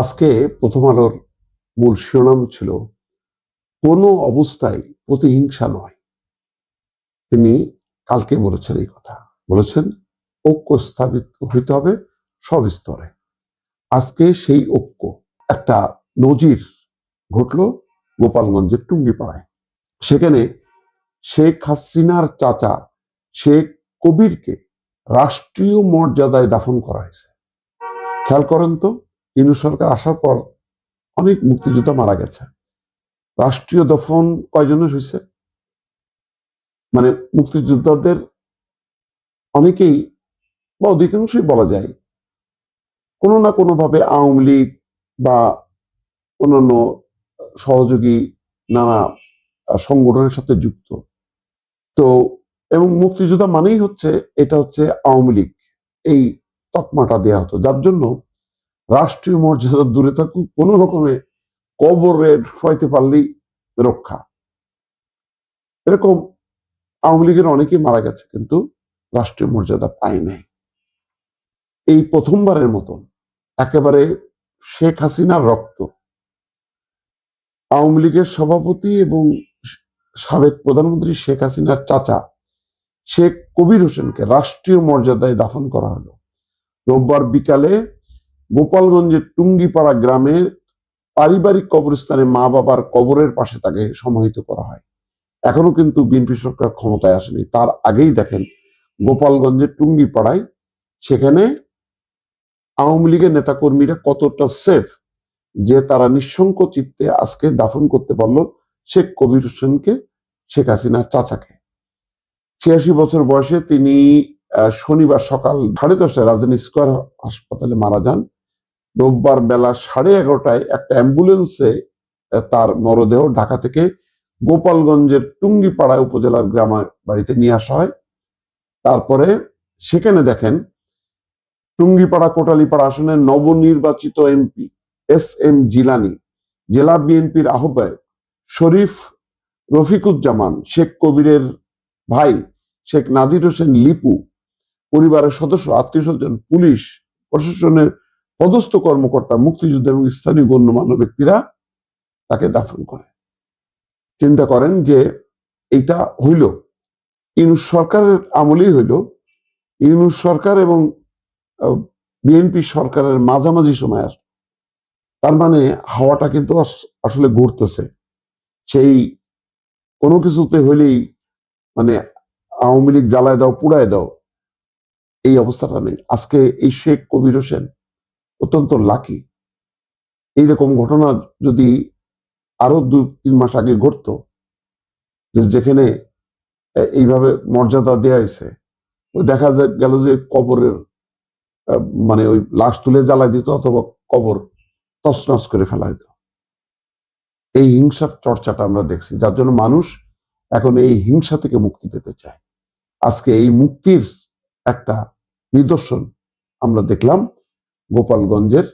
আজকে প্রথম আলোর মূল শিরোনাম ছিল কোনো অবস্থায় প্রতিহিংসা নয়। তিনি কালকে বলেছেন এই কথা, বলেছেন ঐক্য স্থাপিত হইতে হবে সব স্তরে। আজকে সেই ঐক্য একটা নজির ঘটল গোপালগঞ্জের টুঙ্গিপাড়ায়। সেখানে শেখ হাসিনার চাচা শেখ কবিরকে রাষ্ট্রীয় মর্যাদায় দাফন করা হয়েছে। খেয়াল করেন তো, ইউনূস সরকার আসার পর অনেক মুক্তিযোদ্ধা মারা গেছে, রাষ্ট্রীয় দফন কয়জনের হয়েছে? মানে মুক্তিযোদ্ধাদের অনেকেই বা অধিকাংশই বলা যায় কোনো না কোনো ভাবে আওয়ামী লীগ বা অন্যান্য সহযোগী নানা সংগঠনের সাথে যুক্ত। তো এবং মুক্তিযোদ্ধা মানেই হচ্ছে এটা হচ্ছে আওয়ামী লীগ, এই তকমাটা দেয়া হতো, যার জন্য রাষ্ট্রীয় মর্যাদা দূরে থাকুক, কোনো রকমে কবরে ঢুকাইতে পারলেই রক্ষা। এরকম আওয়ামী লীগের অনেকেই মারা গেছে, কিন্তু রাষ্ট্রীয় মর্যাদা পায় নাই। এই প্রথমবারের মতন একেবারে শেখ হাসিনার রক্ত, আওয়ামী লীগের সভাপতি এবং সাবেক প্রধানমন্ত্রী শেখ হাসিনার চাচা শেখ কবির হোসেনকে রাষ্ট্রীয় মর্যাদায় দাফন করা হলো। রোববার বিকালে গোপালগঞ্জের টুঙ্গিপাড়া গ্রামের পারিবারিক কবরস্থানে মা বাবার কবরের পাশে তাকে সমাহিত করা হয়। এখনো কিন্তু বিএনপি সরকার ক্ষমতায় আসেনি, তার আগেই দেখেন গোপালগঞ্জের টুঙ্গিপাড়ায় সেখানে আওয়ামী লীগের নেতাকর্মীরা কতটা সেফ যে তারা নিঃশঙ্ক চিত্তে আজকে দাফন করতে পারলো শেখ কবির হোসেনকে, শেখ হাসিনার চাচাকে। ৮৬ বছর বয়সে তিনি শনিবার সকাল 10:30টায় রাজধানী স্কয়ার হাসপাতালে মারা যান। রোববার বেলা 11:30টায় একটা অ্যাম্বুলেন্সে তার মরদেহ ঢাকা থেকে গোপালগঞ্জের টুঙ্গিপাড়া উপজেলার গ্রাম বাড়িতে নিয়ে আসা হয়। তারপরে সেখানে দেখেন টুঙ্গিপাড়া কোটালীপাড়া আসনের নবনির্বাচিত এমপি এস.এম. জিলানী, জেলা বিএনপির আহ্বায়ক শরীফ রফিকুজ্জামান, শেখ কবিরের ভাই শেখ নাদির হোসেন লিপু, পরিবারের সদস্য, আত্মীয় স্বজন, পুলিশ প্রশাসনের পদস্থ কর্মকর্তা, মুক্তিযোদ্ধা এবং স্থানীয় গণ্যমান্য ব্যক্তিরা তাকে দাফন করে। চিন্তা করেন যে এইটা হইল ইউনূস সরকারের আমলেই হইল। ইউনূস সরকার এবং বিএনপি সরকারের মাঝামাঝি সময় আসে, তার মানে হাওয়াটা কিন্তু আসলে ঘুরতেছে। সেই কোনো কিছুতে হইলেই মানে আওয়ামী লীগ জ্বালায় দাও, পুড়ায় দাও, এই অবস্থাটা নেই। আজকে এই শেখ কবির হোসেন অত্যন্ত লাকি। এইরকম ঘটনা যদি আরো 2-3 মাস আগে ঘটতো, যেখানে এইভাবে মর্যাদা দেয়া হয়েছে, দেখা গেল যে কবরের মানে ওই লাশ তুলে জ্বালাই দিত অথবা কবর তছনছ করে ফেলা হতো। এই হিংসার চর্চাটা আমরা দেখছি, যার জন্য মানুষ এখন এই হিংসা থেকে মুক্তি পেতে চায়। আজকে এই মুক্তির একটা নিদর্শন আমরা দেখলাম গোপালগঞ্জের